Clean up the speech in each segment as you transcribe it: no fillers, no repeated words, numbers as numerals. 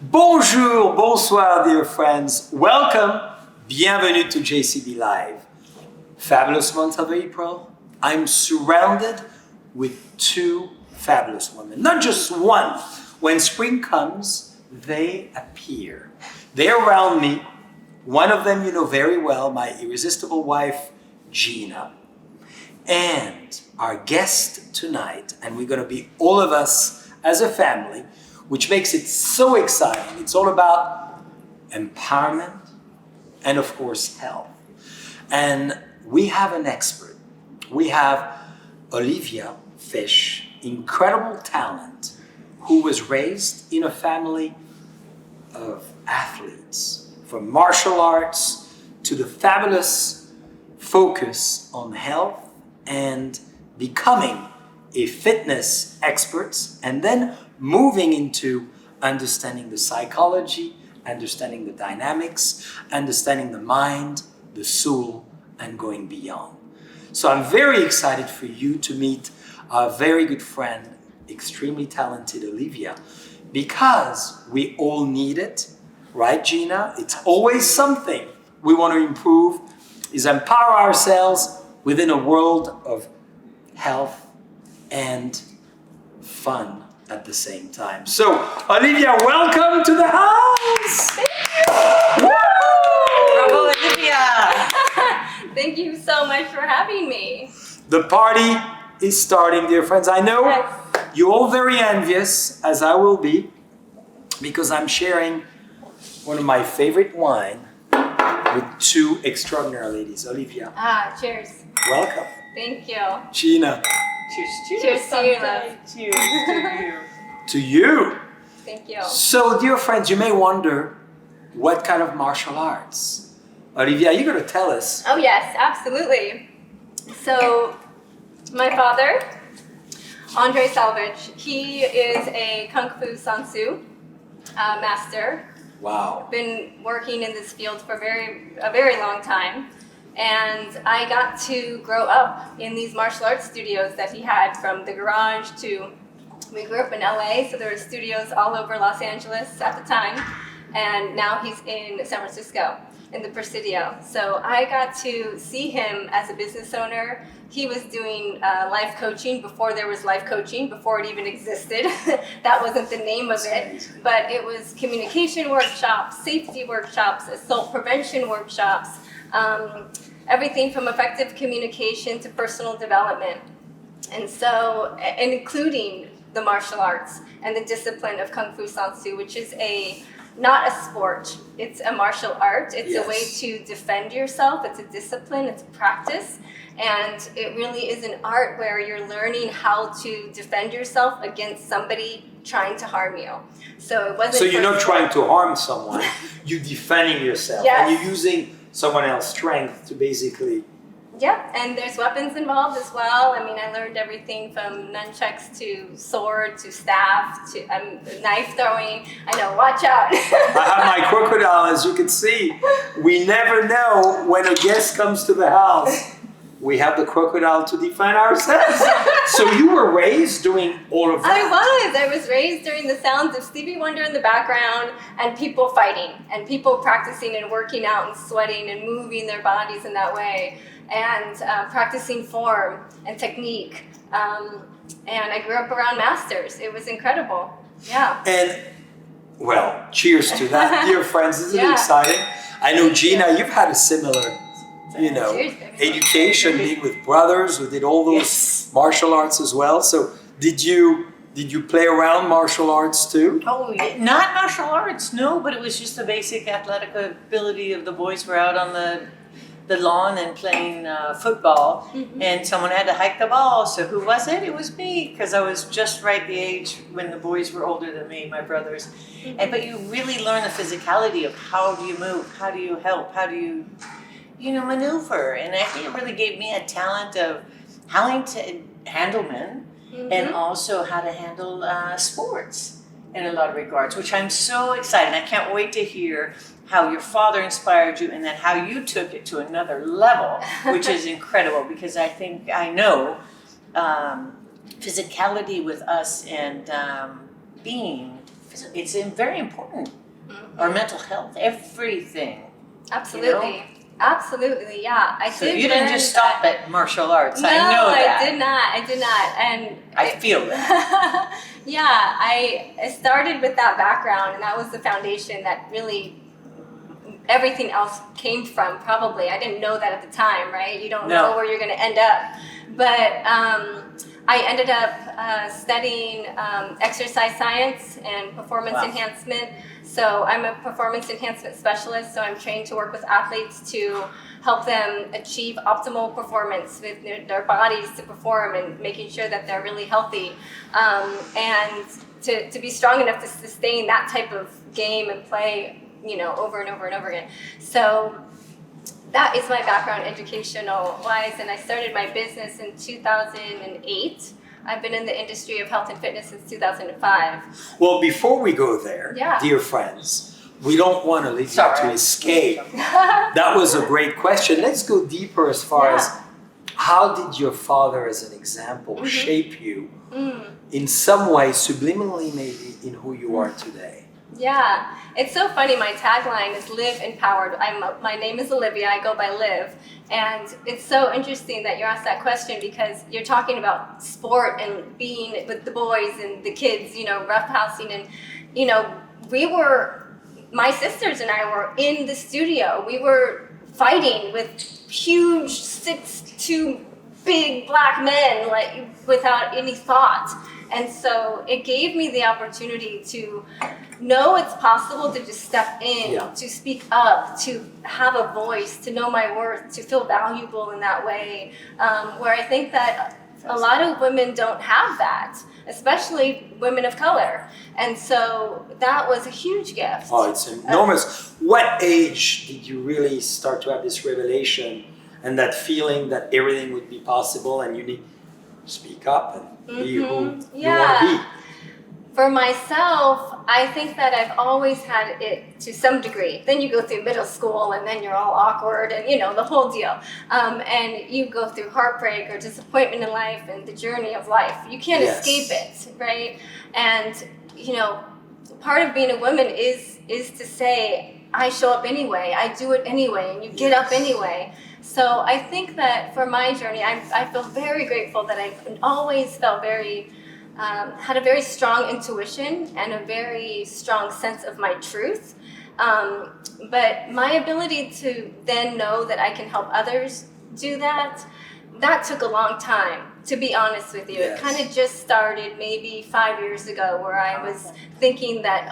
Bonjour, bonsoir, dear friends. Welcome, bienvenue to JCB Live. Fabulous month of April. I'm surrounded with two fabulous women, not just one. When spring comes, they appear. They're around me. One of them you know very well, my irresistible wife, Gina. And our guest tonight, and we're going to be all of us as a family, which makes it so exciting. It's all about empowerment and, of course, health. And we have an expert. We have Oliveyah Fisch, incredible talent, who was raised in a family of athletes, from martial arts to the fabulous focus on health and becoming a fitness expert, and then moving into understanding the psychology, understanding the dynamics, understanding the mind, the soul, and going beyond. So I'm very excited for you to meet our very good friend, extremely talented Oliveyah, because we all need it, right, Gina? It's always something we want to improve, is empower ourselves within a world of health and fun at the same time. So, Oliveyah, welcome to the house! Thank you! Woo! Bravo, Oliveyah! Thank you so much for having me. The party is starting, dear friends. I know Yes. you're all very envious, as I will be, because I'm sharing one of my favorite wine with two extraordinary ladies. Oliveyah, Cheers. welcome. Thank you. Gina, Cheers to you, love. Cheers to you. to you. Thank you. So, dear friends, you may wonder, what kind of martial arts? Oliveyah, you're going to tell us. Oh yes, absolutely. So, my father, Andre Salvage, he is a Kung Fu Sansu master. Wow. Been working in this field for a very long time. And I got to grow up in these martial arts studios that he had, from the garage to, we grew up in LA, so there were studios all over Los Angeles at the time. And now he's in San Francisco, in the Presidio. So I got to see him as a business owner. He was doing life coaching before there was life coaching, before it even existed. That wasn't the name of it, but it was communication workshops, safety workshops, assault prevention workshops, everything from effective communication to personal development. And so, and including the martial arts and the discipline of Kung Fu Sansu, which is not a sport, it's a martial art. It's a way to defend yourself. It's a discipline, it's a practice. And it really is an art where you're learning how to defend yourself against somebody trying to harm you. So it wasn't. So you're not trying to harm someone, you're defending yourself. Yes. And you're using someone else's strength to basically... Yeah, and there's weapons involved as well. I mean, I learned everything from nunchucks to sword to staff to knife throwing. I know, watch out. I have my crocodile, as you can see. We never know when a guest comes to the house. We have the crocodile to defend ourselves. So you were raised doing all of that? I was raised during the sounds of Stevie Wonder in the background and people fighting and people practicing and working out and sweating and moving their bodies in that way. And practicing form and technique. And I grew up around masters. It was incredible. Yeah. And, well, cheers to that, dear friends. Isn't it Yeah. exciting? I know, Gina, you've had a similar, Cheers, baby. education, being with brothers who did all those martial arts as well. So did you play around martial arts too? Oh, yeah. Not martial arts, no, but it was just the basic athletic ability of the boys were out on the lawn and playing football, and someone had to hike the ball. So who was it? It was me, because I was just right the age when the boys were older than me, my brothers. But you really learn the physicality of how do you move, how do you help, how do you maneuver. And I think it really gave me a talent of how to handle men and also how to handle sports in a lot of regards, which I'm so excited. I can't wait to hear how your father inspired you and then how you took it to another level, which is incredible, because I know physicality with us and being it's very important. Our mental health, everything. Absolutely. You know? Absolutely, yeah. So you didn't just stop at martial arts. No, I know that. I did not. And I feel that. yeah, I started with that background, and that was the foundation that really everything else came from, probably. I didn't know that at the time, right? You don't know where you're going to end up. But I ended up studying exercise science and performance enhancement. So I'm a performance enhancement specialist, so I'm trained to work with athletes to help them achieve optimal performance with their bodies to perform and making sure that they're really healthy. And to be strong enough to sustain that type of game and play, over and over and over again. So that is my background educational wise, and I started my business in 2008. I've been in the industry of health and fitness since 2005. Well, before we go there, dear friends, we don't want to leave you to escape. That was a great question. Let's go deeper as far as how did your father, as an example, shape you in some way, subliminally maybe, in who you are today? Yeah, it's so funny. My tagline is "Live Empowered." My name is Olivia. I go by Liv, and it's so interesting that you asked that question because you're talking about sport and being with the boys and the kids, roughhousing, and my sisters and I were in the studio. We were fighting with huge 6'2" big black men, like without any thought. And so it gave me the opportunity to know it's possible to just step in, to speak up, to have a voice, to know my worth, to feel valuable in that way, where I think that a lot of women don't have that, especially women of color. And so that was a huge gift. Oh, it's enormous. What age did you really start to have this revelation and that feeling that everything would be possible and you need to speak up and be who you want to be? For myself, I think that I've always had it to some degree. Then you go through middle school and then you're all awkward and the whole deal. And you go through heartbreak or disappointment in life and the journey of life. You can't escape it, right? And, part of being a woman is to say, I show up anyway, I do it anyway, and you get up anyway. So I think that for my journey, I feel very grateful that I've always felt had a very strong intuition and a very strong sense of my truth. But my ability to then know that I can help others do that took a long time, to be honest with you. It kind of just started maybe 5 years ago where I was thinking that,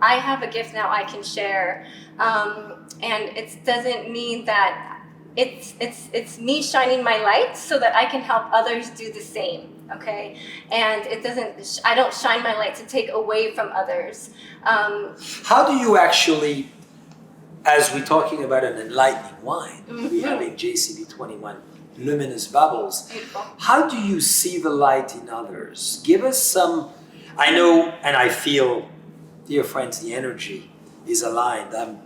I have a gift now I can share. And it doesn't mean that it's me shining my light so that I can help others do the same. Okay, and I don't shine my light to take away from others. How do you actually, as we're talking about an enlightening wine, we have in JCB 21 luminous bubbles. Beautiful. How do you see the light in others? Give us some, I know and I feel, dear friends, the energy is aligned. I'm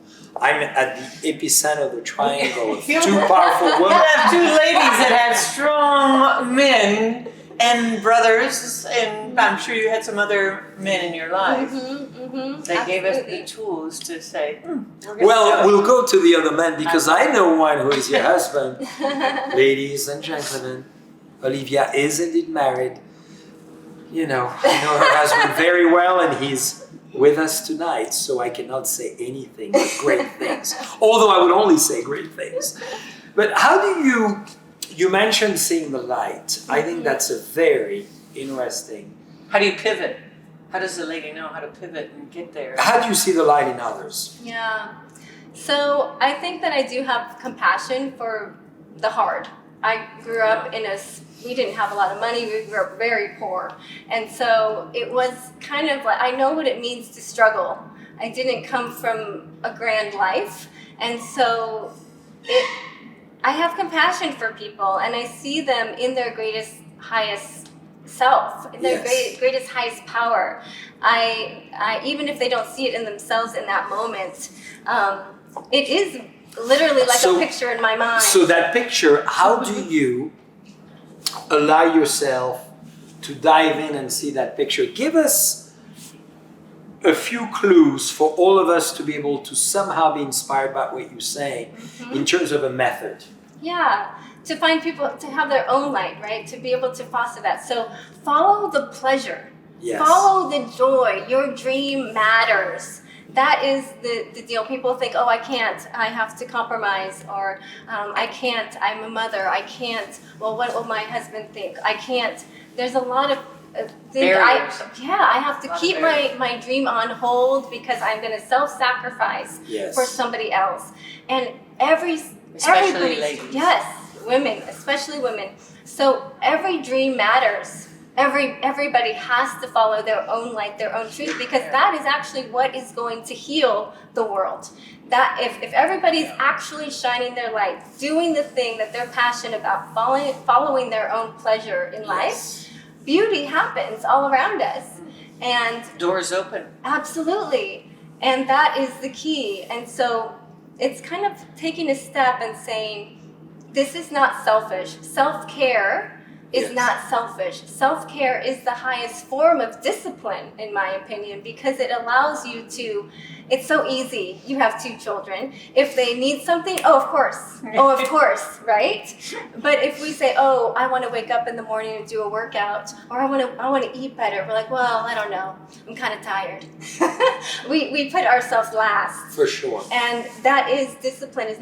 at the epicenter of the triangle of two powerful women. You have two ladies that have strong men and brothers, and I'm sure you had some other men in your life. They gave us the tools to say, we'll go to the other men because I know one who is your husband. Ladies and gentlemen, Olivia is indeed married. I know her husband very well, and he's with us tonight, so I cannot say anything but great things. Although I would only say great things. But how do you mentioned seeing the light. I think that's a very interesting. How do you pivot? How does the lady know how to pivot and get there? How do you see the light in others? Yeah. So I think that I do have compassion for the hard. I grew up we didn't have a lot of money. We grew up very poor. And so it was kind of like, I know what it means to struggle. I didn't come from a grand life. And so I have compassion for people, and I see them in their greatest, highest self, in their greatest, highest power. I even if they don't see it in themselves in that moment, it is literally like a picture in my mind. So that picture, how do you allow yourself to dive in and see that picture? Give us a few clues for all of us to be able to somehow be inspired by what you're saying in terms of a method. Yeah, to find people to have their own light, right? To be able to foster that. So follow the pleasure. Yes. Follow the joy. Your dream matters. That is the deal. People think, oh, I can't. I have to compromise. Or I can't. I'm a mother. I can't. Well, what will my husband think? I can't. There's a lot of things. I have to keep my dream on hold because I'm going to self-sacrifice for somebody else. And everybody, ladies. yes, women, especially women. So every dream matters. Everybody has to follow their own light, their own truth, because that is actually what is going to heal the world. That if everybody's actually shining their light, doing the thing that they're passionate about, following their own pleasure in life, beauty happens all around us. And doors open. Absolutely. And that is the key. And so it's kind of taking a step and saying, this is not selfish. Self-care is not selfish. Self-care is the highest form of discipline, in my opinion, because it allows you to, it's so easy. You have 2 children. If they need something, oh, of course. Oh, of course, right? But if we say, oh, I want to wake up in the morning and do a workout, or I want to eat better, we're like, well, I don't know. I'm kind of tired. we put ourselves last. For sure. And that is discipline, is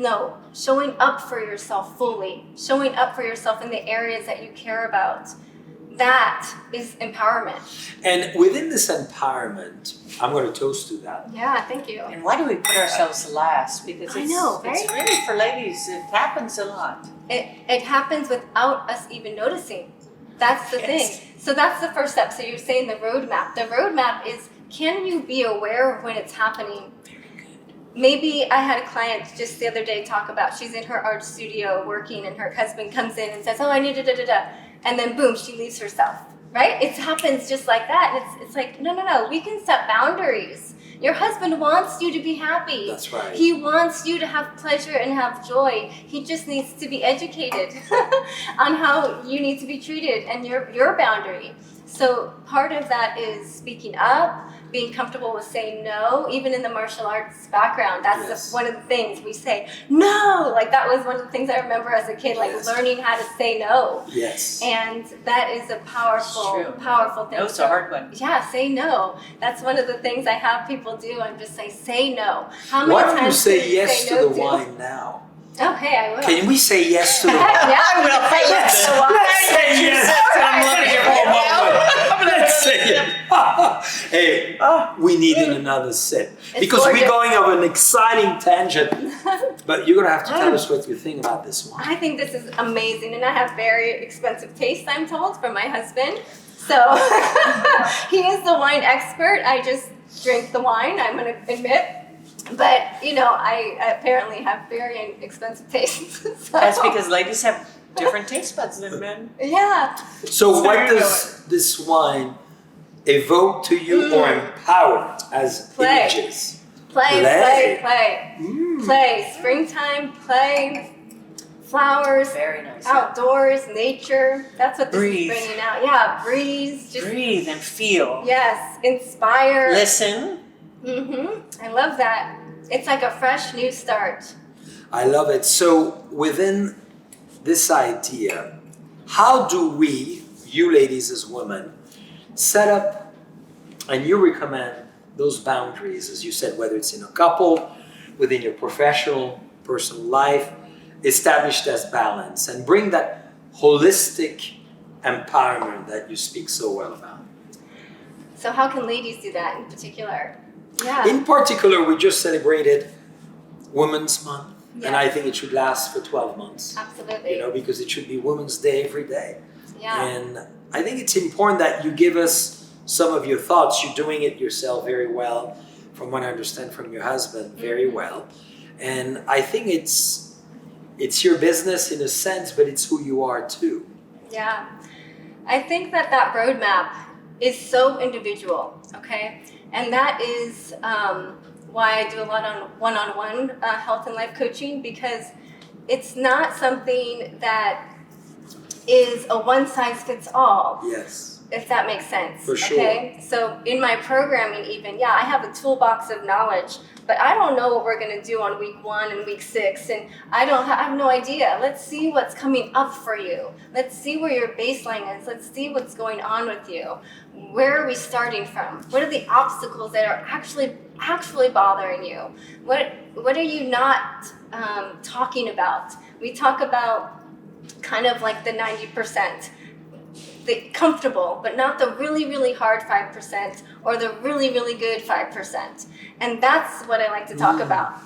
showing up for yourself fully, showing up for yourself in the areas that you care about. That is empowerment. And within this empowerment, I'm going to toast to that. Yeah, thank you. And why do we put ourselves last? Because it's really for ladies, it happens a lot. It happens without us even noticing. That's the thing. So that's the first step. So you're saying the roadmap. The roadmap is, can you be aware of when it's happening? Maybe I had a client just the other day talk about, she's in her art studio working and her husband comes in and says, oh, I need da-da-da-da. And then boom, she leaves herself, right? It happens just like that. And it's like, no, we can set boundaries. Your husband wants you to be happy. That's right. He wants you to have pleasure and have joy. He just needs to be educated on how you need to be treated and your boundary. So part of that is speaking up, being comfortable with saying no, even in the martial arts background. That's one of the things we say, no! Like that was one of the things I remember as a kid, like learning how to say no. Yes. And that is a powerful thing. No, it's a hard one. Yeah, say no. That's one of the things I have people do. I'm just say no. How many Why times don't you say yes to no the wine now? Okay, I will. Can we say yes to the wine? Yeah, I will. Let's say yes. I'm looking at right now. Let's say it. Hey, we need another sip. Because we're going on an exciting tangent. But you're going to have to tell us what you think about this wine. I think this is amazing. And I have very expensive taste, I'm told, from my husband. So he is the wine expert. I just drink the wine, I'm going to admit. But, I apparently have very expensive tastes. So. That's because ladies have different taste buds than men. Yeah. So what does this wine evoke to you or empower as images? Play. Play. Springtime, play. Flowers. Very nice. Outdoors, nature. That's what this is bringing out. Yeah, breeze. Just breathe and feel. Yes. Inspire. Listen. I love that. It's like a fresh new start. I love it. So within this idea, how do we, you ladies as women, set up and you recommend those boundaries, as you said, whether it's in a couple, within your professional, personal life, established as balance and bring that holistic empowerment that you speak so well about? So how can ladies do that in particular? Yeah. In particular, we just celebrated Women's Month, and I think it should last for 12 months. Absolutely. Because it should be Women's Day every day. Yeah. And I think it's important that you give us some of your thoughts. You're doing it yourself very well, from what I understand from your husband, very well. And I think it's your business in a sense, but it's who you are too. Yeah. I think that roadmap is so individual, okay? And that is why I do a lot on one-on-one health and life coaching, because it's not something that is a one-size-fits-all. Yes. if that makes sense. For sure. Okay. So in my programming, even, yeah, I have a toolbox of knowledge, but I don't know what we're going to do on week 1 and week 6. And I have no idea. Let's see what's coming up for you. Let's see where your baseline is. Let's see what's going on with you. Where are we starting from? What are the obstacles that are actually bothering you? What are you not talking about? We talk about kind of like the 90%. The comfortable, but not the really, really hard 5% or the really, really good 5%. And that's what I like to talk about.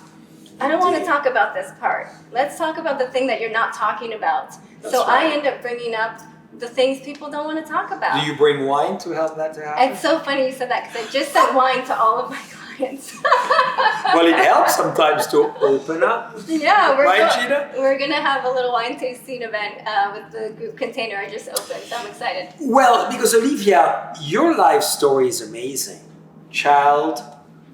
I don't want to talk about this part. Let's talk about the thing that you're not talking about. That's so right. I end up bringing up the things people don't want to talk about. Do you bring wine to help that to happen? It's so funny you said that because I just sent wine to all of my clients. Well, it helps sometimes to open up. Yeah, Right, Gina? we're gonna have a little wine tasting event with the group container I just opened. So I'm excited. Well, because Oliveyah, your life story is amazing. Child,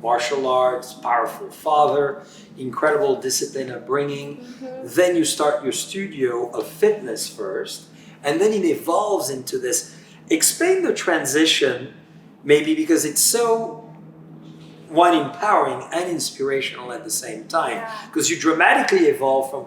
martial arts, powerful father, incredible discipline upbringing. Then you start your studio of fitness first, and then it evolves into this. Explain the transition, maybe because it's so one empowering and inspirational at the same time, because you dramatically evolve from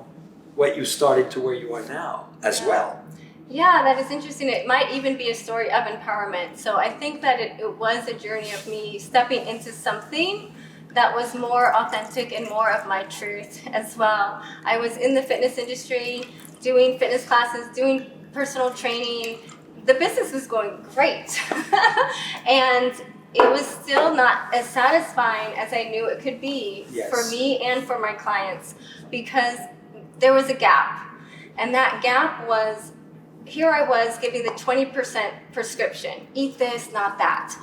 what you started to where you are now as well. Yeah, that is interesting. It might even be a story of empowerment. So I think that it was a journey of me stepping into something that was more authentic and more of my truth as well. I was in the fitness industry, doing fitness classes, doing personal training. The business was going great. And it was still not as satisfying as I knew it could be for me and for my clients, because there was a gap. And that gap was, here I was giving the 20% prescription. Eat this, not that.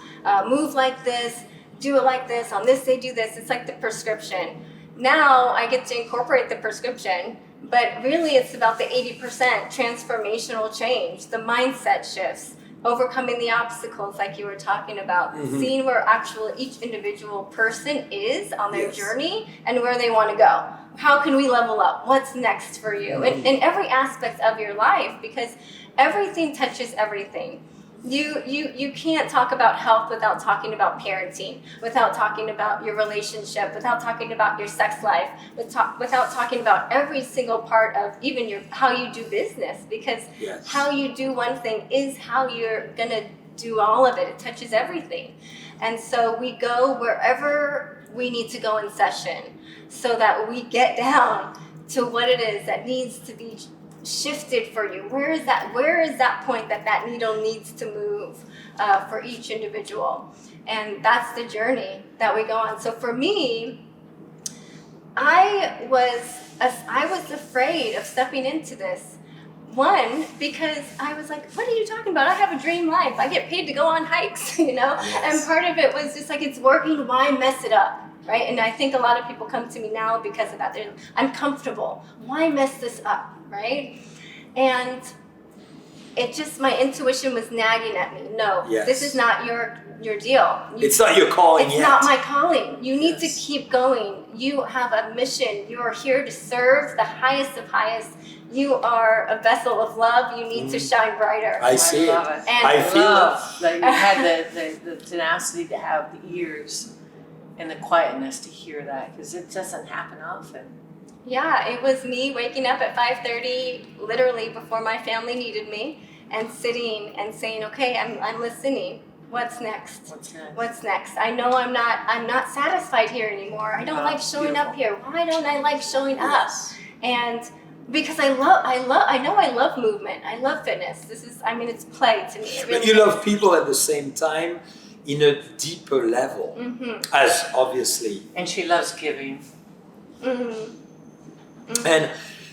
Move like this, do it like this. On this day, do this. It's like the prescription. Now I get to incorporate the prescription, but really it's about the 80% transformational change, the mindset shifts, overcoming the obstacles like you were talking about, seeing where actually each individual person is on their journey and where they want to go. How can we level up? What's next for you? In every aspect of your life, because everything touches everything. You can't talk about health without talking about parenting, without talking about your relationship, without talking about your sex life, without talking about every single part of even how you do business, because how you do one thing is how you're gonna do all of it. It touches everything. And so we go wherever we need to go in session so that we get down to what it is that needs to be shifted for you. Where is that point that needle needs to move for each individual? And that's the journey that we go on. So for me, I was afraid of stepping into this. One, because I was like, what are you talking about? I have a dream life. I get paid to go on hikes, you know? And part of it was just like, it's working, why mess it up? Right? And I think a lot of people come to me now because of that. I'm comfortable. Why mess this up? Right? And it just, my intuition was nagging at me. No, this is not your deal. It's not your calling It's not my calling. You need to keep going. You have a mission. You are here to serve the highest of highest. You are a vessel of love. You need to shine brighter. I see love it. it. And I feel love that you had the tenacity to have the ears and the quietness to hear that, because it doesn't happen often. yeah, it was me waking up at 5:30, literally before my family needed me, and sitting and saying, okay, I'm listening. What's next? What's next? I know I'm not satisfied here anymore. I don't like showing up here. Why don't I like showing up? And because I know I love movement. I love fitness. It's play to me. It really But you love people at the same time in a deeper level, as obviously. And she loves giving. And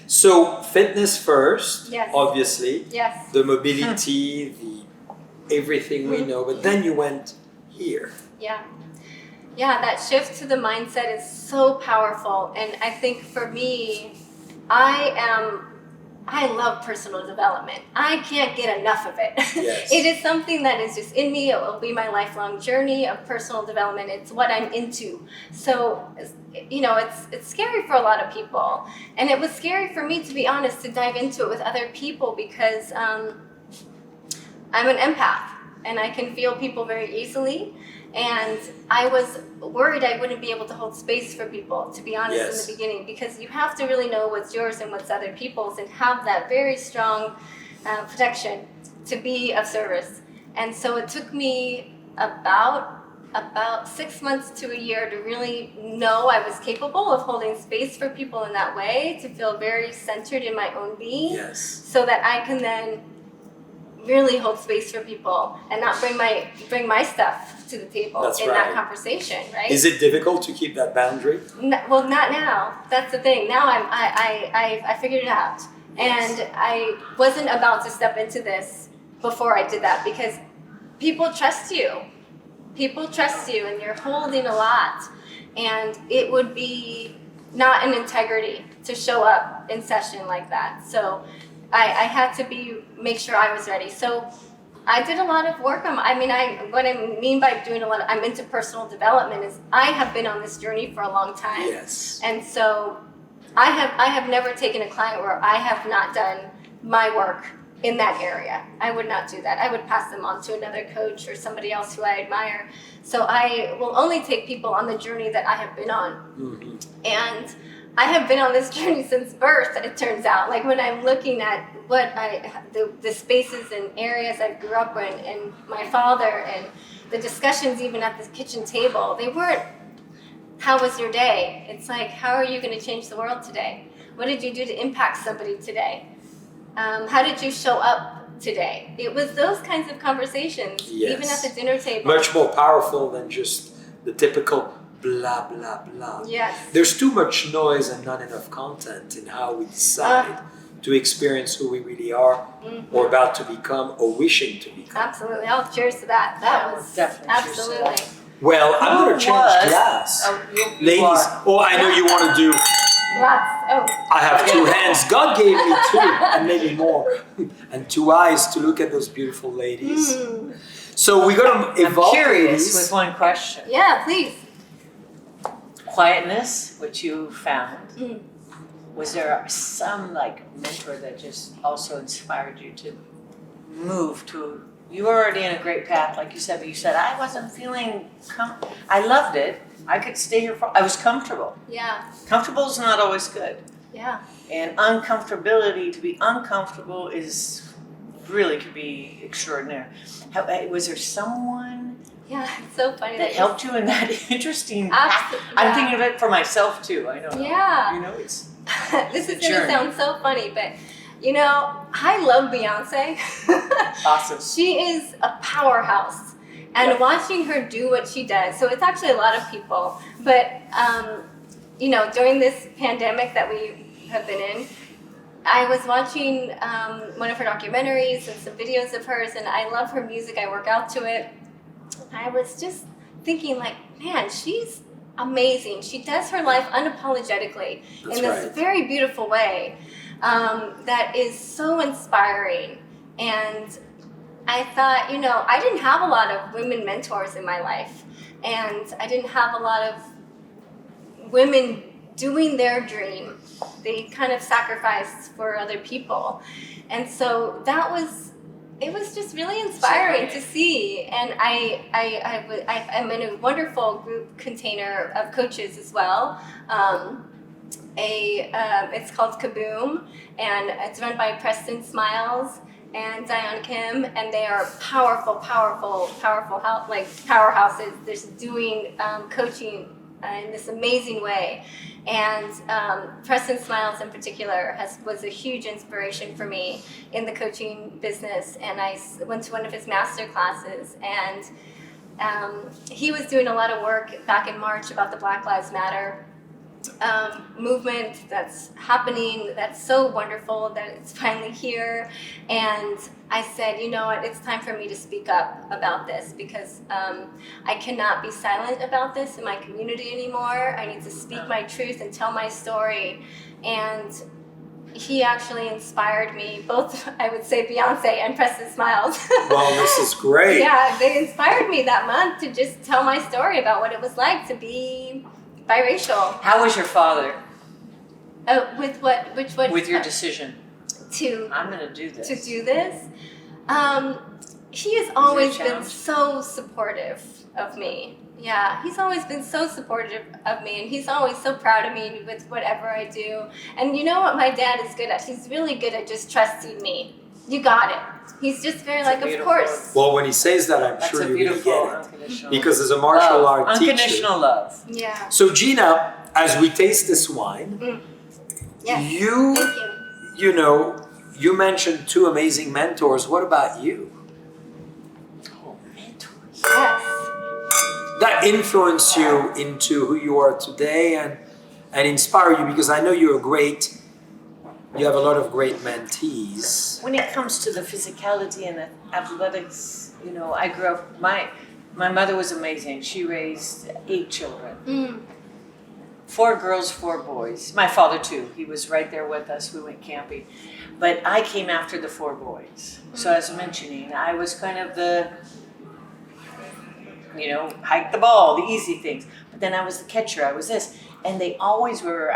so fitness first, Yes. obviously. Yes. The mobility, the everything we know, but then you went here. Yeah. Yeah, that shift to the mindset is so powerful. And I think for me, I love personal development. I can't get enough of it. Yes. It is something that is just in me. It will be my lifelong journey of personal development. It's what I'm into. So, you know, it's scary for a lot of people. And it was scary for me, to be honest, to dive into it with other people because I'm an empath. and I can feel people very easily. And I was worried I wouldn't be able to hold space for people, to be honest, in the beginning, because you have to really know what's yours and what's other people's and have that very strong protection to be of service. And so it took me about 6 months to a year to really know I was capable of holding space for people in that way, to feel very centered in my own being, so that I can then really hold space for people and not bring my stuff to the table that conversation, right? Is it difficult to keep that boundary? No, well, not now. That's the thing. Now I figured it out, and I wasn't about to step into this before I did that, because people trust you. People trust you, and you're holding a lot, and it would be not an integrity to show up in session like that. So I had to make sure I was ready. So I did a lot of work on. What I mean by doing a lot, I'm into personal development. Is I have been on this journey for a long time. Yes. And so I have never taken a client where I have not done my work in that area. I would not do that. I would pass them on to another coach or somebody else who I admire. So I will only take people on the journey that I have been on. Mm-hmm. And I have been on this journey since birth, it turns out. Like when I'm looking at what the spaces and areas I grew up in, and my father, and the discussions even at the kitchen table, they weren't, how was your day? It's like, how are you going to change the world today? What did you do to impact somebody today? How did you show up today? It was those kinds of conversations, even at the dinner table. Much more powerful than just the typical blah, blah, blah. Yes. There's too much noise and not enough content in how we decide to experience who we really are, or about to become, or wishing to become. Absolutely. Oh, cheers to that. That was definitely absolutely. Well, I'm going to change glass. Ladies, I know you want to do... Lots. Oh. I have 2 hands. God gave me 2, and maybe more, and 2 eyes to look at those beautiful ladies. Mm. So we're going to evolve. I'm curious with one question. Yeah, please. Quietness, which you found. Mm. Was there some mentor that just also inspired you to move to? You were already in a great path, like you said, but you said I wasn't feeling. I loved it. I could stay here I was comfortable. Yeah. Comfortable is not always good. Yeah. And uncomfortability, to be uncomfortable could be extraordinary. Was there someone it's so funny that helped you in that interesting path? I'm thinking of it for myself too. I don't know. Yeah. It's this is going to sound so funny, but I love Beyonce. Awesome. She is a powerhouse. And watching her do what she does, so it's actually a lot of people, but, during this pandemic that we have been in, I was watching one of her documentaries and some videos of hers, and I love her music. I work out to it. I was just thinking, man, she's amazing. She does her life unapologetically in this very beautiful way that is so inspiring. And I thought, I didn't have a lot of women mentors in my life, and I didn't have a lot of women doing their dream. They kind of sacrificed for other people. And so it was just really inspiring to see. And I'm in a wonderful group container of coaches as well. It's called Kaboom, and it's run by Preston Smiles and Diane Kim, and they are powerful powerhouses. They're just doing coaching in this amazing way. And Preston Smiles in particular was a huge inspiration for me in the coaching business. And I went to one of his master classes, and he was doing a lot of work back in March about the Black Lives Matter movement that's happening. That's so wonderful that it's finally here. And I said, you know what, it's time for me to speak up about this, because I cannot be silent about this in my community anymore. I need to speak my truth and tell my story. And he actually inspired me, both, I would say, Beyonce and Preston Smiles. Well, this is great. Yeah, they inspired me that month to just tell my story about what it was like to be biracial. How was your father? With what? Which one? With your decision. I'm going to do this. To do this? he has always a been challenge? so supportive of me. Yeah, he's always been so supportive of me, and he's always so proud of me with whatever I do. And you know what my dad is good at? He's really good at just trusting me. You got it. He's just very That's like, of beautiful. course. Well, when he says that, I'm That's sure a you're going to beautiful get it. unconditional Because as a martial love. art teacher. Unconditional love. Yeah. So Gina, as we taste this wine, Yes. you, Thank you. you know, you mentioned 2 amazing mentors. What about you? Oh, mentors. Yes. That influence you into who you are today and inspire you, because I know you have a lot of great mentees. When it comes to the physicality and the athletics, you know, I grew up, my mother was amazing. She raised 8 children. 4 girls, 4 boys. My father too. He was right there with us. We went camping. But I came after the 4 boys. So as mentioning, I was kind of the, you know, hike the ball, the easy things. But then I was the catcher. I was this. And I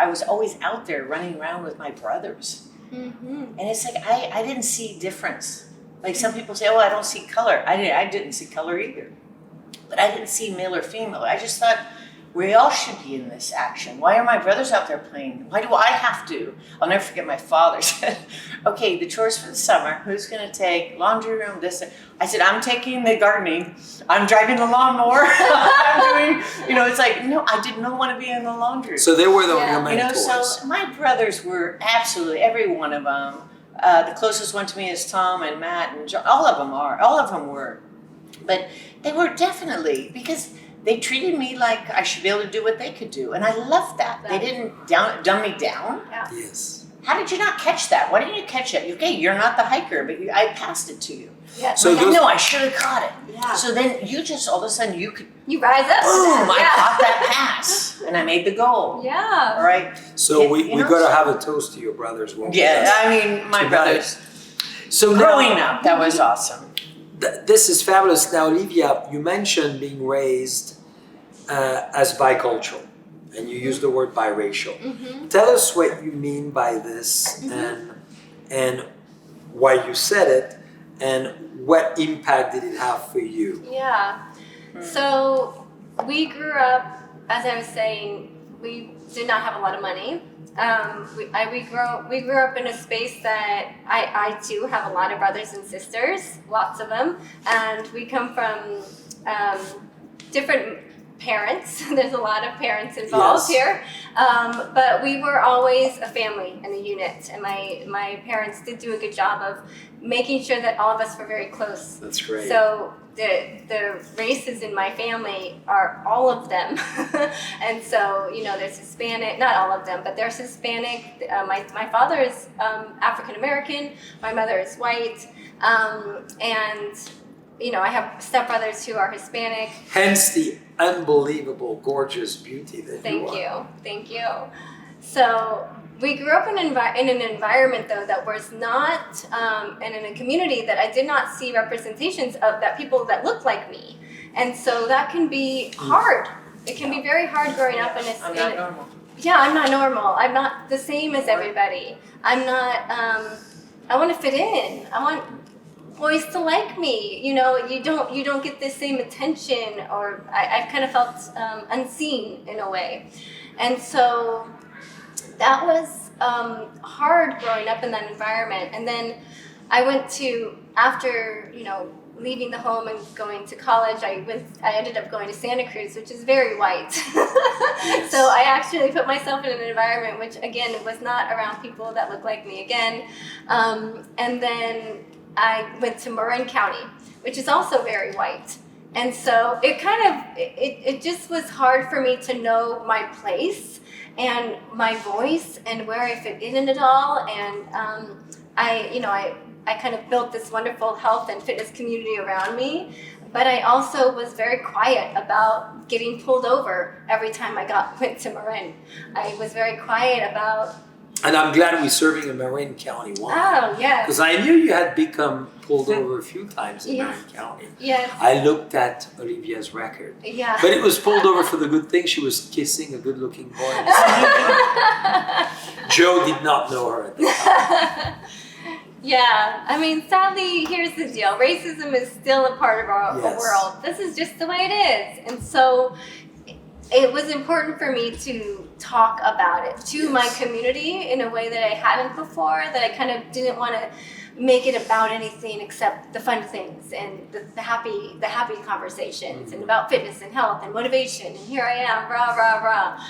was always out there running around with my brothers. And it's like, I didn't see difference. Like some people say, oh, I don't see color. I didn't see color either. But I didn't see male or female. I just thought, we all should be in this action. Why are my brothers out there playing? Why do I have to? I'll never forget my father said, okay, the chores for the summer, who's going to take laundry room, this? I said, I'm taking the gardening. I'm driving the lawnmower. I'm doing, you know, it's like, no, I did not want to be in the laundry. So they were your You know, mentors. so my brothers were absolutely, every one of them. The closest one to me is Tom and Matt and John. All of them were. But they were definitely, because they treated me like I should be able to do what they could do. And I loved that. They didn't dumb me down. Yeah. Yes. How did you not catch that? Why didn't you catch it? Okay, you're not the hiker, but I passed it to you. Yeah. So Like, I know, I should have caught it. Yeah. So then you just, all of a sudden, you could, You rise up. to boom, that. I caught that pass. And I made the goal. Yeah. All right? So we You know, got to have a toast to your brothers. won't we? Yeah, I mean, my Tonight. brothers. So Growing now, up, that was awesome. This is fabulous. Now, Olivia, you mentioned being raised as bicultural, and you used the word biracial. Tell us what you mean by this, and why you said it, and what impact did it have for you? Yeah. So we grew up, as I was saying, we did not have a lot of money. We grew up in a space that I too have a lot of brothers and sisters, lots of them, and we come from different parents. There's a lot of parents involved here, but we were always a family and a unit, and my parents did do a good job of making sure that all of us were very close. That's great. So the races in my family are all of them. And so, you know, there's Hispanic, not all of them, but there's Hispanic. My father is African American, my mother is white, and, you know, I have stepbrothers who are Hispanic. Hence the unbelievable, gorgeous beauty that you are. Thank you. So we grew up in an environment, though, that was not, and in a community that I did not see representations of that people that look like me. And so that can be hard. It can be very hard growing up in a... I'm not normal. Yeah, I'm not normal. I'm not the same as everybody. I'm not, I want to fit in. I want boys to like me. You know, you don't get the same attention, or I've kind of felt unseen in a way. And so that was hard growing up in that environment. And then I went to, after, you know, leaving the home and going to college, I ended up going to Santa Cruz, which is very white. Yes. So I actually put myself in an environment which, again, was not around people that look like me again. And then I went to Marin County, which is also very white. And so it kind of, it just was hard for me to know my place and my voice and where I fit in it all. And I kind of built this wonderful health and fitness community around me, but I also was very quiet about getting pulled over every time I went to Marin. I was very quiet about... And I'm glad we're serving in Marin County one. Oh, yes. Because I knew you had become pulled over a few times in Marin County. Yes. I looked at Olivia's record. Yeah. But it was pulled over for the good thing. She was kissing a good-looking boy. Joe did not know her at the time. Yeah, I mean, sadly, here's the deal. Racism is still a part of our Yes. world. This is just the way it is. And so it was important for me to talk about it to my community in a way that I hadn't before, that I kind of didn't want to make it about anything except the fun things and the happy conversations and about fitness and health and motivation. And here I am, rah, rah, rah.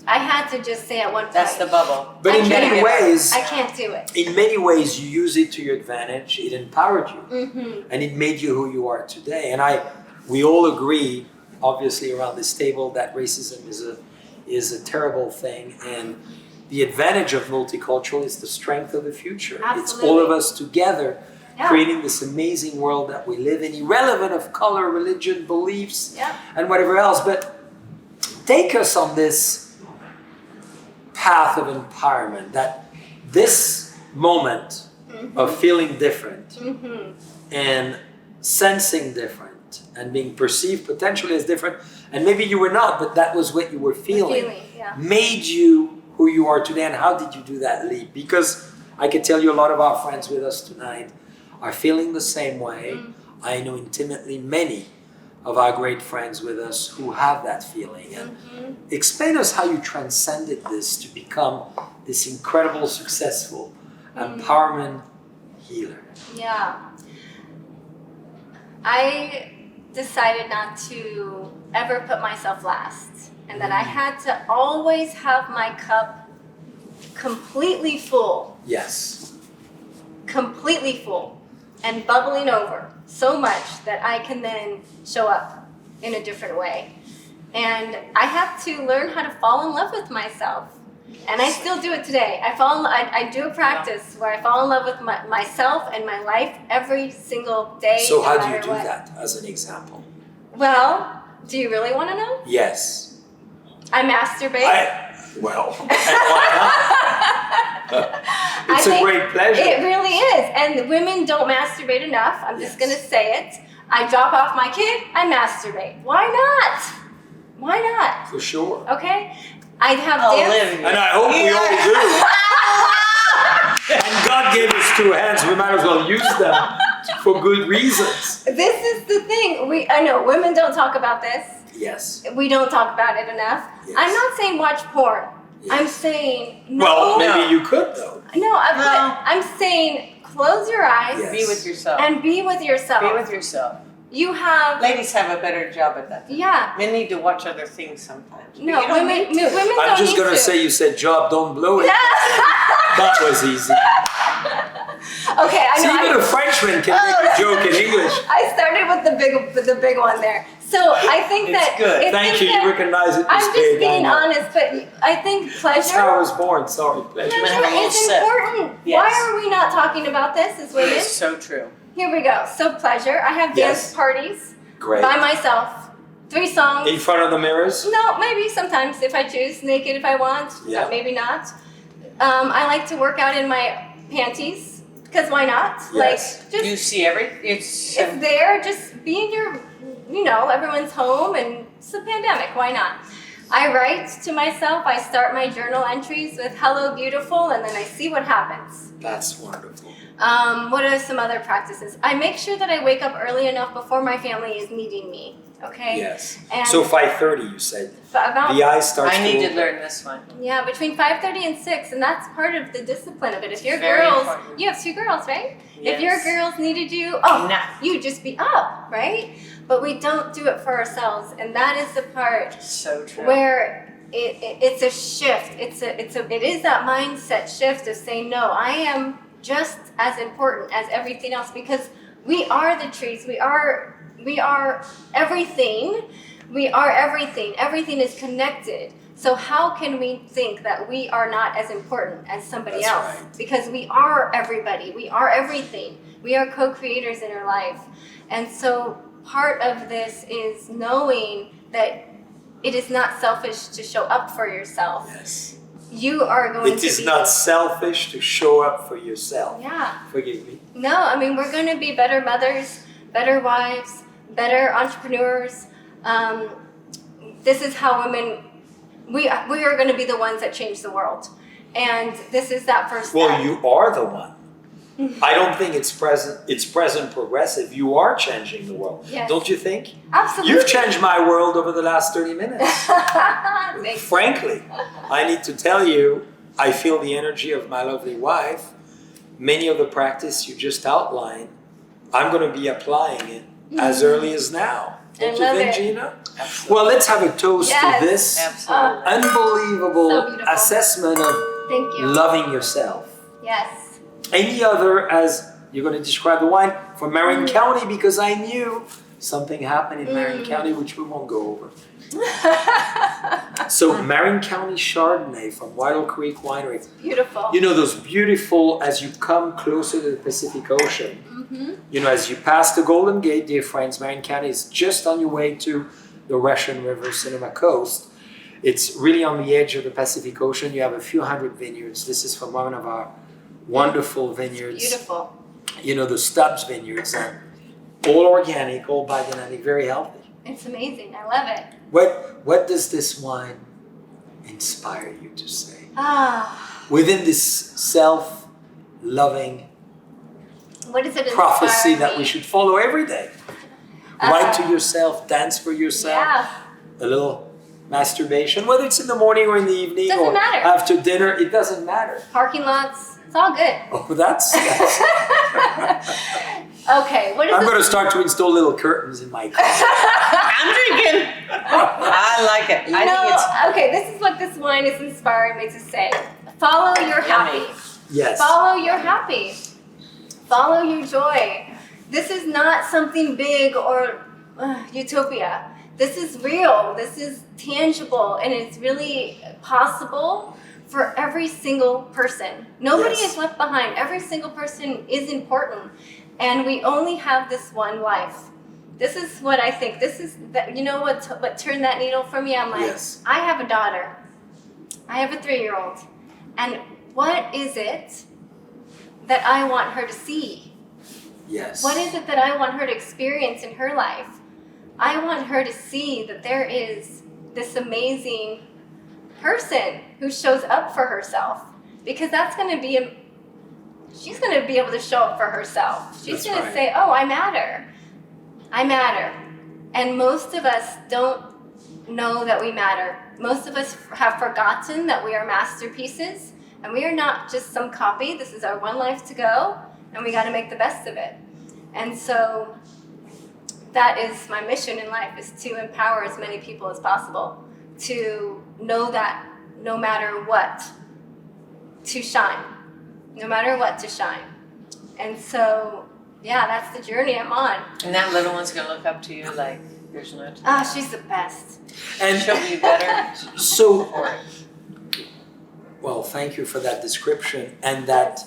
I had to just say at one point. That's the bubble. But in many ways, I can't do it. in many ways, you use it to your advantage. It empowered you, Mm-hmm. and it made you who you are today. And we all agree, obviously, around this table, that racism is a terrible thing. And the advantage of multicultural is the strength of the future. Absolutely. It's all of us together Yeah. creating this amazing world that we live in, irrelevant of color, religion, beliefs, Yeah. and whatever else. But take us on this path of empowerment, that this moment of feeling different Mm-hmm. and sensing different and being perceived potentially as different, and maybe you were not, but that was what you were feeling, Yeah. made you who you are today. And how did you do that leap? Because I can tell you a lot of our friends with us tonight are feeling the same way. I know intimately many of our great friends with us who have that feeling. And explain us how you transcended this to become this incredible, successful empowerment healer. Yeah. I decided not to ever put myself last, and that I had to always have my cup completely full, Yes. and bubbling over so much that I can then show up in a different way. And I have to learn how to fall in love with myself. And I still do it today. I do a practice where I fall in love with myself and my life every single day. So no how do you matter do what. that as an example? Well, do you really want to know? Yes. I masturbate. And why not? It's a great pleasure. It really is. And women don't masturbate enough. I'm just going to say it. I drop off my kid, I masturbate. Why not? Why not? For sure. Okay? I'd have dance. Olivia. And I hope we all do. And God gave us two hands. We might as well use them for good reasons. This is the thing. I know women don't talk about this. Yes. We don't talk about it enough. Yes. I'm not saying watch porn. Yes. I'm saying no. Well, maybe you could though. No, I'm saying close your eyes Yes. Be with yourself. and be with yourself. Be with yourself. You have Ladies have a better job at that. yeah. Men need to watch other things sometimes. But No, you don't women need to. don't I'm just need gonna to. say you said job, don't blow it. That was easy. Okay, I See, know. even a Frenchman can make a joke in English. I started with the big one there. So I think It's that good. I Thank think you. that- You recognize it. I'm as just big, being I know. honest, but I think That's how I pleasure was born. Sorry, pleasure. Gonna have a little is sip. important. Yes. Why are we not talking about this as women? It's so true. Here we go. So pleasure. I have Yes. dance parties Great. by myself. 3 songs. In front of the mirrors. No, maybe sometimes if I choose, naked if I want. Yeah. Maybe not. I like to work out in my panties because why not? Yes. Like just You see it's there. Just be in your, everyone's home and it's a pandemic. Why not? I write to myself. I start my journal entries with "Hello, beautiful," and then I see what happens. That's wonderful. What are some other practices? I make sure that I wake up early enough before my family is needing me. Okay. Yes. And So 5:30, you said. about The eye starts I need to open. learn this one. yeah, between 5:30 and 6, and that's part of the discipline of it. If your Very girls, important. you have 2 girls, right? Yes. If your girls needed you, Nah. you just be up, right? But we don't do it for ourselves, and that is the part So true. where it's a shift. It is that mindset shift of saying, no, I am just as important as everything else, because we are the trees. We are everything. We are everything. Everything is connected. So how can we think that we are not as important as somebody That's else? right. Because we are everybody. We are everything. We are co-creators in our life. And so part of this is knowing that it is not selfish to show up for yourself. Yes. You are going It to is be not selfish to show up for yourself. Yeah. Forgive me. No, I mean, we're going to be better mothers, better wives, better entrepreneurs. This is how women, we are going to be the ones that change the world. And this is that first step. Well, you are the one. I don't think it's present progressive. You are changing the world. Yes. Don't you think? Absolutely. You've changed my world over the last 30 minutes. Thank you. Frankly, I need to tell you, I feel the energy of my lovely wife. Many of the practice you just outlined, I'm going to be applying it as early as now. Don't you think, Gina? Absolutely. Well, let's have a toast to this Absolutely. unbelievable So beautiful. assessment of Thank you. loving yourself. Yes. Any other, as you're going to describe the wine, from Marin County, because I knew something happened in Marin County, which we won't go over. So Marin County Chardonnay from Whittle Creek Winery. Beautiful. You know, those beautiful, as you come closer to the Pacific Ocean, you know, as you pass the Golden Gate, dear friends, Marin County is just on your way to the Russian River Cinema Coast. It's really on the edge of the Pacific Ocean. You have a few hundred vineyards. This is from one of our wonderful vineyards. Beautiful. You know, the Stubbs vineyards, and all organic, all biodynamic, very healthy. It's amazing. I love it. What does this wine inspire you to say? Ah. Within this self-loving What does it inspire prophecy that we me? should follow every day. Write to yourself, dance for yourself, Yeah. a little masturbation, whether it's in the morning or in the evening Doesn't or matter. after dinner, it doesn't matter. Parking lots. It's all good. Oh, that's Okay. What is I'm this? going to start to install little curtains in my car. I'm drinking. I like it. I think it's Okay, this is what this wine is inspiring me to say. Follow your happy. Yes. Follow your happy. Follow your joy. This is not something big or utopia. This is real. This is tangible, and it's really possible for every single person. Nobody Yes. is left behind. Every single person is important, and we only have this one life. This is what I think. This is that. You know what turned that needle for me? I'm like, Yes. I have a daughter. I have a 3-year-old, and what is it that I want her to see? Yes. What is it that I want her to experience in her life? I want her to see that there is this amazing person who shows up for herself, because that's going to be she's going to be able to show up for herself. She's That's going to right. say, "Oh, I matter. I matter." And most of us don't know that we matter. Most of us have forgotten that we are masterpieces, and we are not just some copy. This is our one life to go, and we got to make the best of it. And so that is my mission in life, is to empower as many people as possible to know that no matter what, to shine. No matter what, to shine. And so, yeah, that's the journey I'm on. and that little one's gonna look up to you like there's no tomorrow. Ah, she's the best. And She'll be better so, for it. well, thank you for that description and that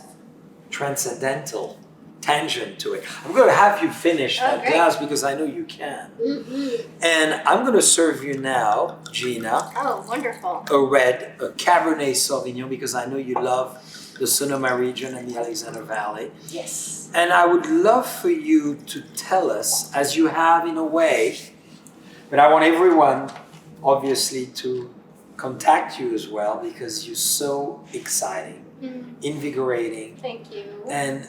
transcendental tangent to it. I'm going to have you finish Oh, that great. glass because I know you can. Mm-hmm. And I'm going to serve you now, Gina, Oh, wonderful. a Cabernet Sauvignon, because I know you love the Sonoma region and the Alexander Valley. Yes. And I would love for you to tell us, as you have in a way, but I want everyone, obviously, to contact you as well, because you're so exciting, invigorating, Thank you. and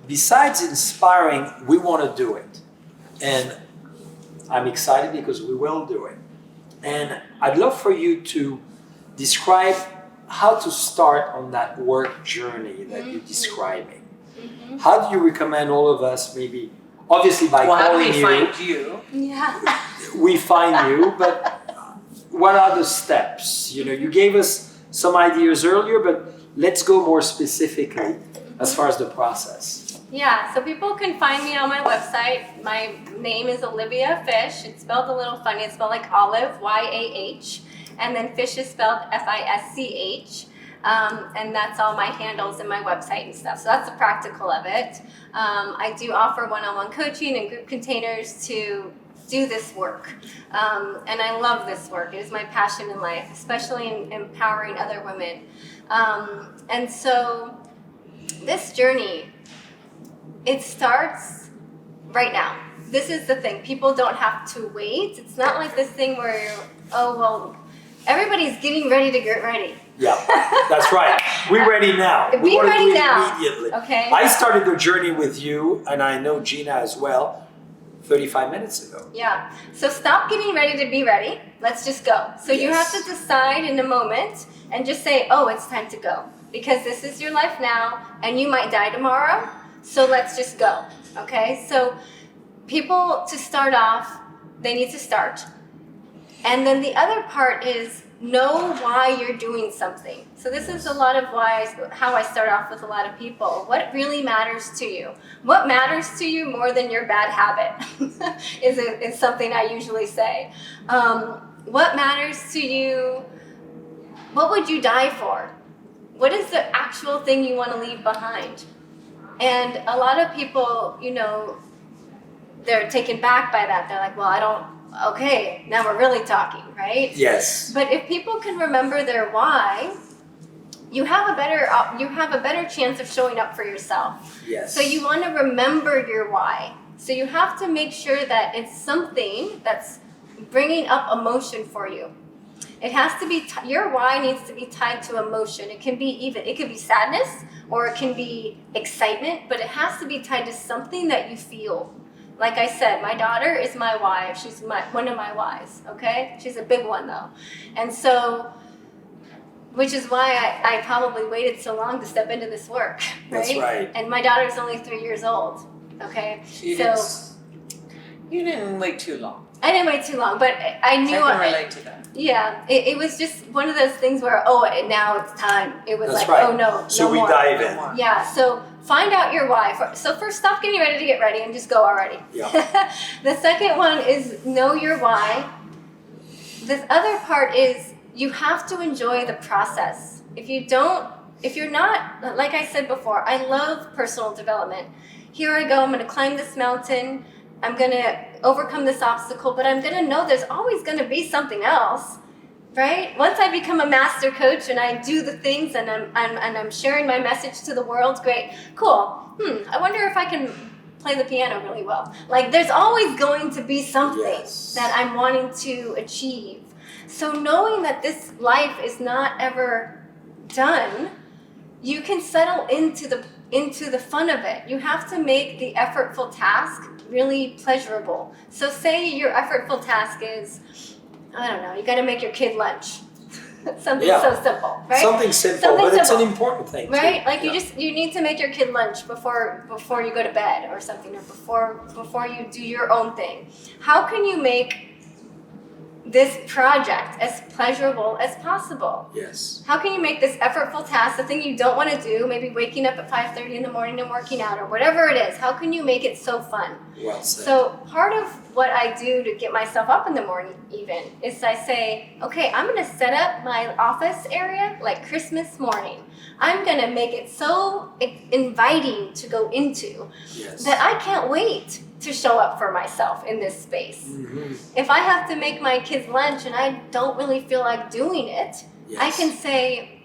besides inspiring, we want to do it. And I'm excited because we will do it. And I'd love for you to describe how to start on that work journey that you're describing. How do you recommend all of us, maybe, obviously by Well, how do calling we you, find you? Yeah. we find you, but what are the steps? You know, you gave us some ideas earlier, but let's go more specifically as far as the process. Yeah, so people can find me on my website. My name is Oliveyah Fisch. It's spelled a little funny. It's spelled like olive, Y-A-H. And then Fisch is spelled F-I-S-C-H. And that's all my handles and my website and stuff. So that's the practical of it. I do offer one-on-one coaching and group containers to do this work. And I love this work. It is my passion in life, especially in empowering other women. And so this journey, it starts right now. This is the thing. People don't have to wait. It's not like this thing where, oh, well, everybody's getting ready to get ready. Yeah, that's right. We're ready now. We Be want to ready do it now. immediately. Okay. I started the journey with you, and I know Gina as well, 35 minutes ago. Yeah. So stop getting ready to be ready. Let's just go. So you have to decide in a moment and just say, oh, it's time to go. Because this is your life now, and you might die tomorrow. So let's just go. Okay? So people, to start off, they need to start. And then the other part is know why you're doing something. So this is a lot of how I start off with a lot of people. What really matters to you? What matters to you more than your bad habit is something I usually say. What matters to you? What would you die for? What is the actual thing you want to leave behind? And a lot of people, they're taken back by that. They're like, well, okay, now we're really talking, right? Yes. But if people can remember their why, you have a better chance of showing up for yourself. Yes. So you want to remember your why. So you have to make sure that it's something that's bringing up emotion for you. It has to be your why needs to be tied to emotion. It can be sadness or it can be excitement, but it has to be tied to something that you feel. Like I said, my daughter is my why. She's one of my whys, okay? She's a big one, though. And so, which is why I probably waited so long to step into this work, right? That's right. And my daughter's only 3 years old, okay? You didn't wait too long. I didn't wait too long, but I knew I can relate to that. Yeah, it was just one of those things where, now it's time. It was That's like, right. oh no, So no we more. dive No in. more. Yeah, so find out your why. So first, stop getting ready to get ready and just go already. Yeah. The second one is know your why. This other part is you have to enjoy the process. If you're not, like I said before, I love personal development. Here I go, I'm going to climb this mountain. I'm going to overcome this obstacle, but I'm going to know there's always going to be something else. Right? Once I become a master coach and I do the things and I'm sharing my message to the world, great, cool. I wonder if I can play the piano really well. Like there's always going to be something that I'm wanting to achieve. So knowing that this life is not ever done, you can settle into the fun of it. You have to make the effortful task really pleasurable. So say your effortful task is, I don't know, you got to make your kid lunch. Something so simple, right? Something simple, but it's an important thing, right? too. Like you need to make your kid lunch before you go to bed or something, or before you do your own thing. How can you make this project as pleasurable as possible? Yes. How can you make this effortful task, the thing you don't want to do, maybe waking up at 5:30 in the morning and working out or whatever it is, how can you make it so fun? Well said. So part of what I do to get myself up in the morning even is I say, okay, I'm going to set up my office area like Christmas morning. I'm going to make it so inviting to go into that I can't wait to show up for myself in this space. Mm-hmm. If I have to make my kids lunch and I don't really feel like doing it, I can say,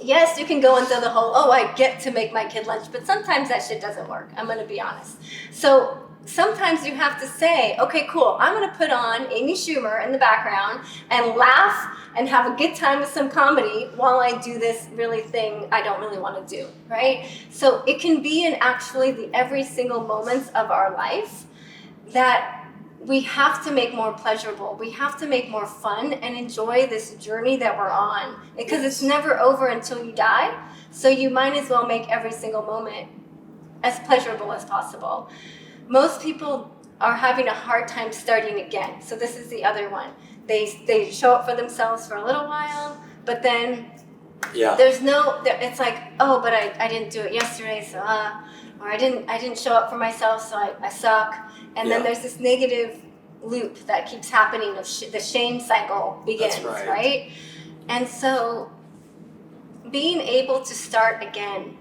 yes, you can go into the whole, I get to make my kid lunch, but sometimes that shit doesn't work. I'm going to be honest. So sometimes you have to say, okay, cool, I'm going to put on Amy Schumer in the background and laugh and have a good time with some comedy while I do this really thing I don't really want to do, right? So it can be in actually the every single moments of our life that we have to make more pleasurable. We have to make more fun and enjoy this journey that we're on, because it's never over until you die. So you might as well make every single moment as pleasurable as possible. Most people are having a hard time starting again. So this is the other one. They show up for themselves for a little while, but then it's like, but I didn't do it yesterday, so or I didn't show up for myself, so I suck. And then there's this negative loop that keeps happening. The shame cycle begins, right? And so being able to start again,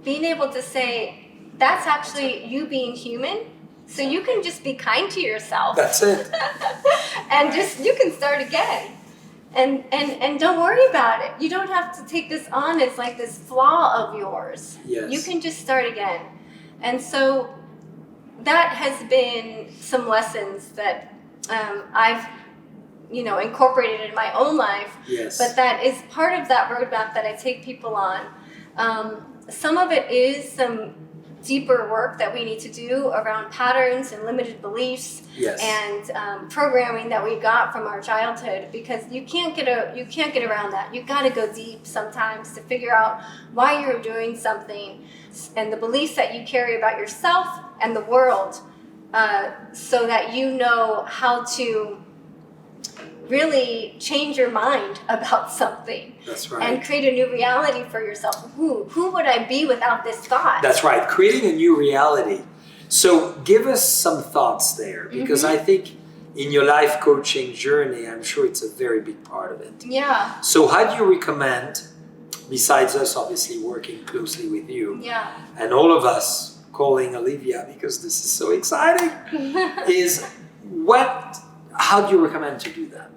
being able to say, that's actually you being human, so you can just be kind to yourself. That's it. And you can start again. And don't worry about it. You don't have to take this on as like this flaw of yours. Yes. You can just start again. And so that has been some lessons that I've incorporated in my own life. Yes. But that is part of that roadmap that I take people on. Some of it is some deeper work that we need to do around patterns and limited beliefs. Yes. And programming that we got from our childhood, because you can't get around that. You got to go deep sometimes to figure out why you're doing something and the beliefs that you carry about yourself and the world, so that you know how to really change your mind about something. That's right. And create a new reality for yourself. Who would I be without this thought? That's right. Creating a new reality. So give us some thoughts there, because I think in your life coaching journey, I'm sure it's a very big part of it. Yeah. So how do you recommend, besides us obviously working closely with you, and all of us calling Oliveyah, because this is so exciting, how do you recommend to do that?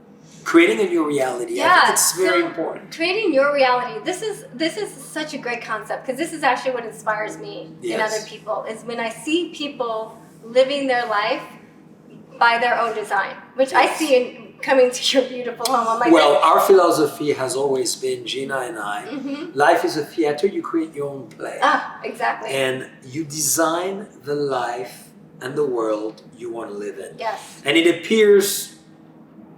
Creating a new reality. I think it's very important. Creating your reality. This is such a great concept, because this is actually what inspires me in other people, is when I see people living their life by their own design, which I see in coming to your beautiful home. I'm like, our philosophy has always been, Gina and I, life is a theater, you create your own play. Exactly. And you design the life and the world you want to live in. Yes. And it appears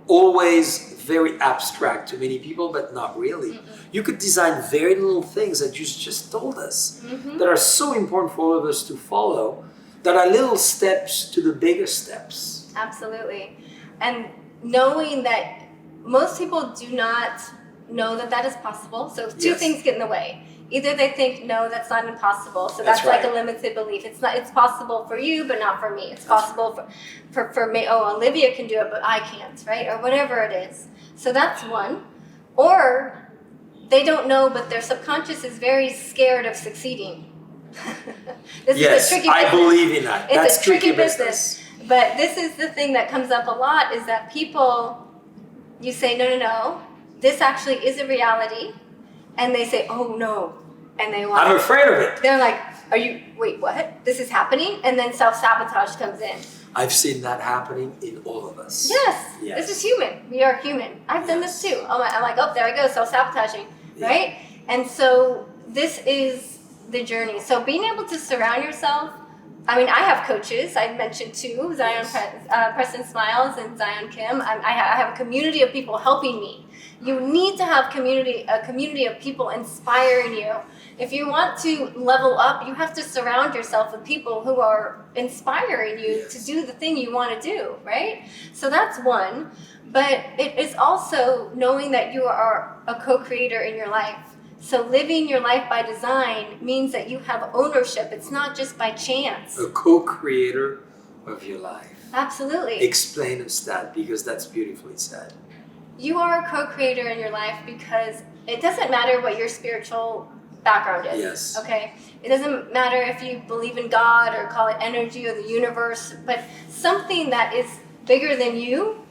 always very abstract to many people, but not really. You could design very little things that you just told us that are so important for all of us to follow, that are little steps to the bigger steps. Absolutely. And knowing that most people do not know that is possible. So two things get in the way. Either they think, no, that's not impossible. So that's like a limited belief. It's possible for you, but not for me. It's possible for me. Oh, Oliveyah can do it, but I can't, right? Or whatever it is. So that's one. Or they don't know, but their subconscious is very scared of succeeding. This is a tricky business. I believe in that. It's a tricky business. But this is the thing that comes up a lot, is that people, you say, no, this actually is a reality. And they say, oh no. And they want I'm afraid of it. They're like, wait, what? This is happening? And then self-sabotage comes in. I've seen that happening in all of us. Yes. This is human. We are human. I've done this too. I'm like, oh, there I go, self-sabotaging, right? And so this is the journey. So being able to surround yourself, I have coaches. I mentioned two, Zion Preston Smiles and Zion Kim. I have a community of people helping me. You need to have a community of people inspiring you. If you want to level up, you have to surround yourself with people who are inspiring you to do the thing you want to do, right? So that's one. But it is also knowing that you are a co-creator in your life. So living your life by design means that you have ownership. It's not just by chance. A co-creator of your life. Absolutely. Explain us that, because that's beautifully said. You are a co-creator in your life, because it doesn't matter what your spiritual background is. Yes. Okay? It doesn't matter if you believe in God or call it energy or the universe, but something that is bigger than you,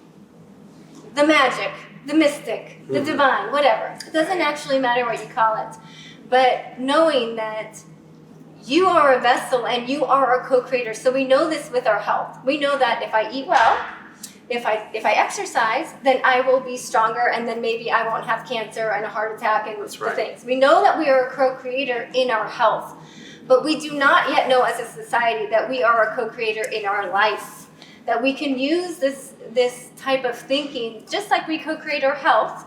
the magic, the mystic, the divine, whatever. It doesn't actually matter what you call it. But knowing that you are a vessel and you are a co-creator. So we know this with our health. We know that if I eat well, if I exercise, then I will be stronger, and then maybe I won't have cancer and a heart attack and the things. We know that we are a co-creator in our health, but we do not yet know as a society that we are a co-creator in our life, that we can use this type of thinking just like we co-create our health.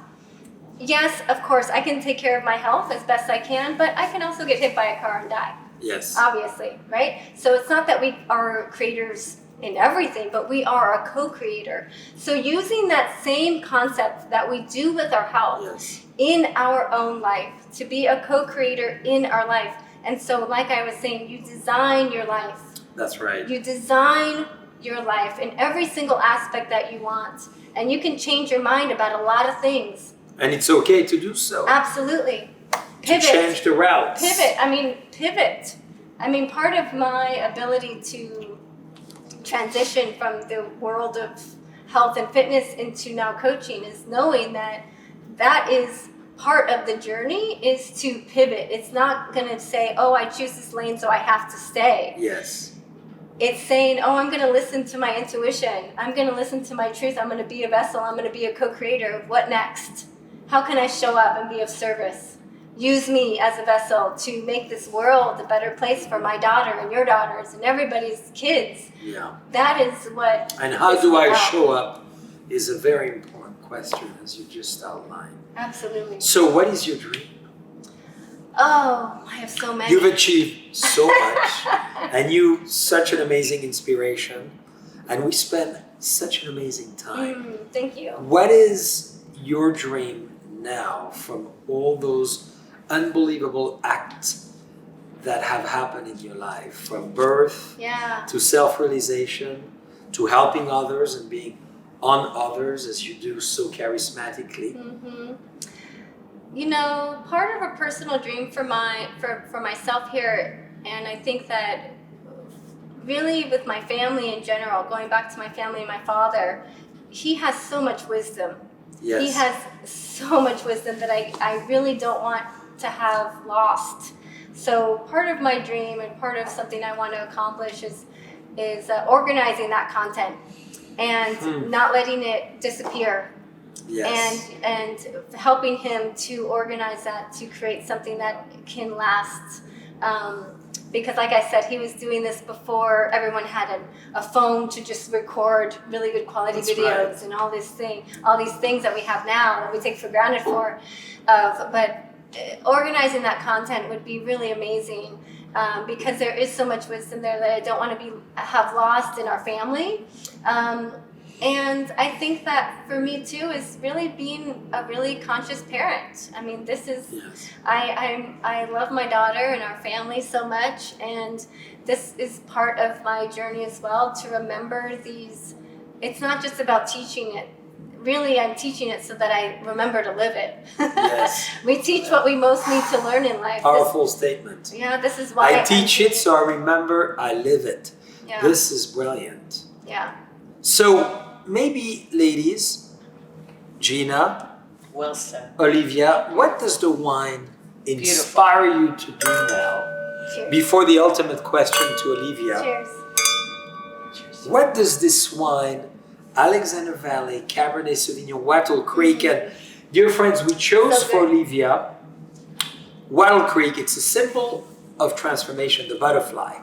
Yes, of course, I can take care of my health as best I can, but I can also get hit by a car and die. Yes. Obviously, right? So it's not that we are creators in everything, but we are a co-creator. So using that same concept that we do with our health in our own life, to be a co-creator in our life. And so like I was saying, you design your life. That's right. You design your life in every single aspect that you want. And you can change your mind about a lot of things. And it's okay to do so. Absolutely. Pivot. To change the routes. Pivot. Part of my ability to transition from the world of health and fitness into now coaching is knowing that is part of the journey, is to pivot. It's not going to say, oh, I choose this lane, so I have to stay. Yes. It's saying, oh, I'm going to listen to my intuition. I'm going to listen to my truth. I'm going to be a vessel. I'm going to be a co-creator. What next? How can I show up and be of service? Use me as a vessel to make this world a better place for my daughter and your daughters and everybody's kids. Yeah. That is what. And how do I show up is a very important question, as you just outlined. Absolutely. So what is your dream? Oh, I have so many. You've achieved so much, and you such an amazing inspiration, and we spend such an amazing time. Thank you. What is your dream now from all those unbelievable acts that have happened in your life, from birth to self-realization to helping others and being on others as you do so charismatically? You know, part of a personal dream for myself here, and I think that really with my family in general, going back to my family and my father, he has so much wisdom. Yes. He has so much wisdom that I really don't want to have lost. So part of my dream and part of something I want to accomplish is organizing that content and not letting it disappear. Yes. And helping him to organize that to create something that can last. Because like I said, he was doing this before everyone had a phone to just record really good quality videos and all these things that we have now that we take for granted but organizing that content would be really amazing. Because there is so much wisdom there that I don't want to have lost in our family. And I think that for me too is really being a really conscious parent. I mean, this is, I love my daughter and our family so much, and this is part of my journey as well, to remember these. It's not just about teaching it. Really, I'm teaching it so that I remember to live it. Yes. We teach what we most need to learn in life. Powerful statement. Yeah, this is why I teach it so I remember I live it. Yeah. This is brilliant. Yeah. So maybe, ladies, Gina, Well said. Olivia, what does the wine inspire you to do now? Cheers. Before the ultimate question to Olivia, Cheers. what does this wine, Alexander Valley, Cabernet Sauvignon, Wattle Creek, and dear friends, we chose So for good. Olivia Wattle Creek. It's a symbol of transformation, the butterfly.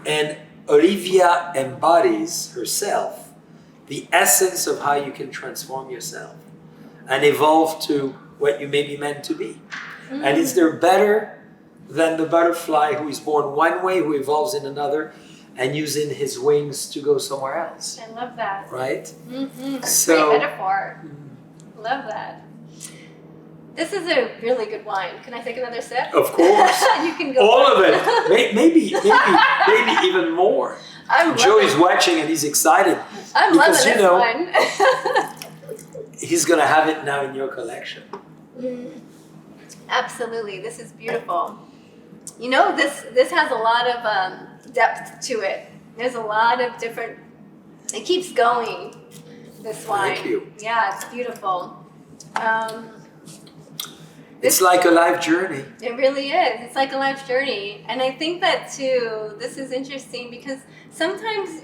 And Olivia embodies herself, the essence of how you can transform yourself and evolve to what you may be meant to be. And is there better than the butterfly who is born one way, who evolves in another, and using his wings to go somewhere else? I love that. Right? So, great metaphor. Love that. This is a really good wine. Can I take another sip? Of course. You can go. All of it. Maybe even more. Joey's watching and he's excited. I'm because, loving this one. He's going to have it now in your collection. Absolutely. This is beautiful. You know, this has a lot of depth to it. There's a lot of different... It keeps going, this wine. Thank you. Yeah, it's beautiful. It's like a life journey. It really is. It's like a life journey. And I think that too, this is interesting because sometimes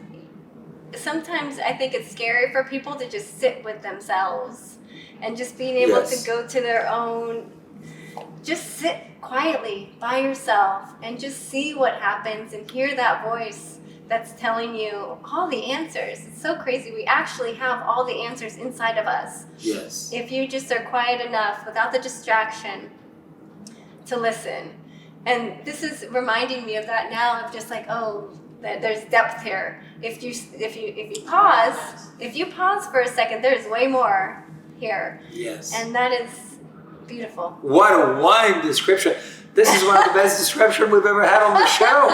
I think it's scary for people to just sit with themselves and just being able to go to their own, just sit quietly by yourself and just see what happens and hear that voice that's telling you all the answers. It's so crazy. We actually have all the answers inside of us. Yes. If you just are quiet enough without the distraction to listen. And this is reminding me of that now, of just like, oh, there's depth here. If you pause for a second, there's way more here. Yes. And that is beautiful. What a wine description. This is one of the best descriptions we've ever had on the show.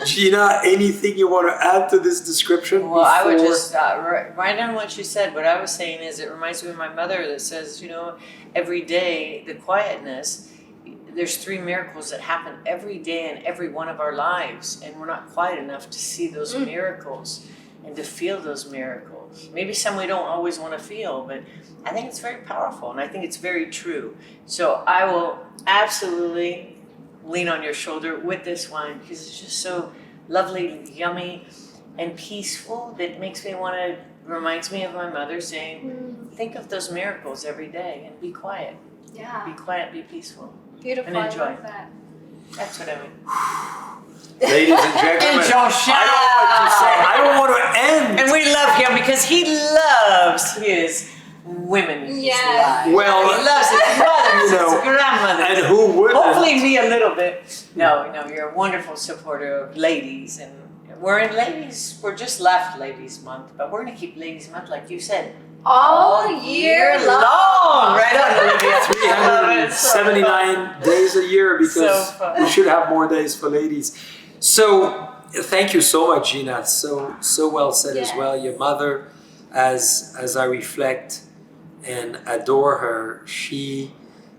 Gina, anything you want to add to this description? Well, I would just write down what you said. What I was saying is, it reminds me of my mother that says, every day, the quietness, there's 3 miracles that happen every day in every one of our lives, and we're not quiet enough to see those miracles and to feel those miracles. Maybe some we don't always want to feel, but I think it's very powerful, and I think it's very true. So I will absolutely lean on your shoulder with this wine because it's just so lovely, yummy, and peaceful that makes me want to, reminds me of my mother saying, think of those miracles every day and be quiet. Yeah. Be quiet, be peaceful. Beautiful. And enjoy. I love that. That's what I mean. Ladies and gentlemen, I don't want to end. And we love him because he loves his women. In Yes. his life. Well, he loves his mothers, you know, his grandmothers. And who wouldn't? Hopefully me a little bit. No, you're a wonderful supporter of ladies, and we're in ladies. We're just left Ladies Month, but we're gonna keep Ladies Month like you said. All year long. Right on, Olivia. 379 days a year because we should have more days for ladies. So thank you so much, Gina. So well said as well. Your mother, as I reflect and adore her, she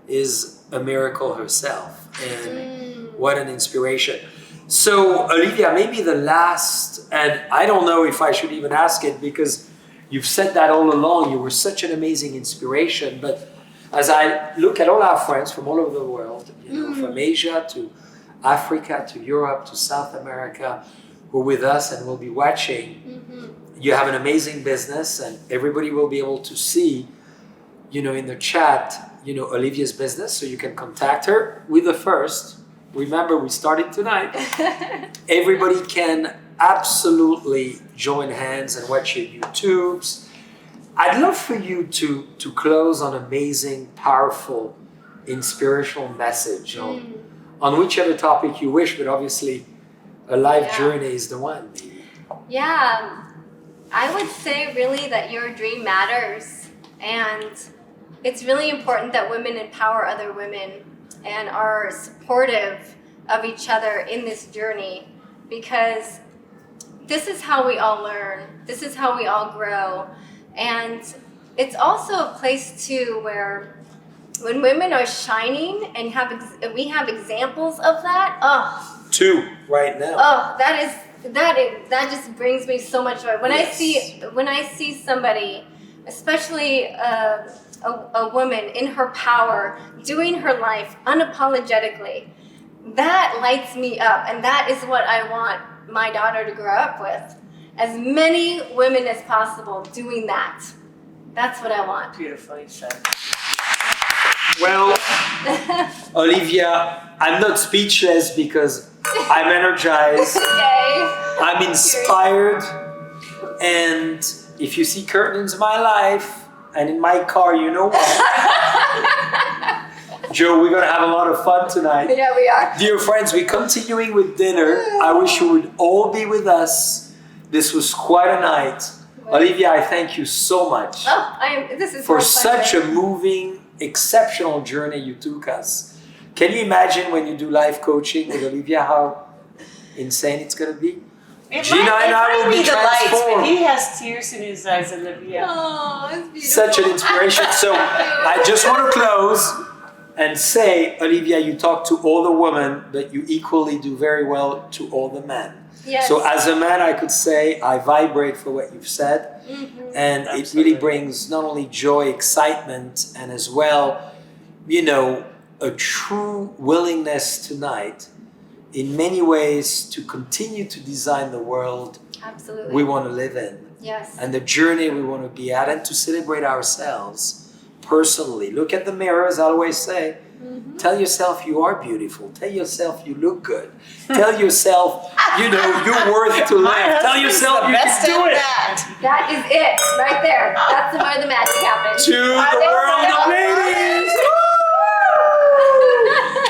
is a miracle herself, and what an inspiration. So Olivia, maybe the last, and I don't know if I should even ask it because you've said that all along. You were such an amazing inspiration. But as I look at all our friends from all over the world, from Asia to Africa to Europe to South America, who are with us and will be watching, you have an amazing business, and everybody will be able to see, in the chat, Olivia's business, so you can contact her with the first. Remember, we started tonight. Everybody can absolutely join hands and watch your YouTubes. I'd love for you to close on an amazing, powerful, inspirational message on whichever topic you wish, but obviously a life journey is the one. Yeah, I would say really that your dream matters, and it's really important that women empower other women and are supportive of each other in this journey, because this is how we all learn. This is how we all grow. And it's also a place too where when women are shining and we have examples of that, Two right now. that just brings me so much joy. When I see somebody, especially a woman in her power, doing her life unapologetically, that lights me up, and that is what I want my daughter to grow up with. As many women as possible doing that. That's what I want. Beautifully said. Well, Olivia, I'm not speechless because I'm energized. I'm inspired. And if you see curtains in my life and in my car, you know what? Joe, we're going to have a lot of fun tonight. Yeah, we are. Dear friends, we're continuing with dinner. I wish you would all be with us. This was quite a night. Olivia, I thank you so much for such a moving, exceptional journey you took us. Can you imagine when you do life coaching with Olivia how insane it's going to be? Gina and I will be transformed. He has tears in his eyes, Olivia. Oh, it's beautiful. Such an inspiration. So I just want to close and say, Olivia, you talk to all the women, but you equally do very well to all the men. Yes. So as a man, I could say I vibrate for what you've said. And Absolutely. it really brings not only joy, excitement, and as well, a true willingness tonight in many ways to continue to design the world we want to live in. Yes. And the journey we want to be at, and to celebrate ourselves personally. Look at the mirror, as I always say. Tell yourself you are beautiful. Tell yourself you look good. Tell yourself, you're worth to live. Tell yourself you can do it. That is it, right there. That's where the magic happens. To the world of ladies!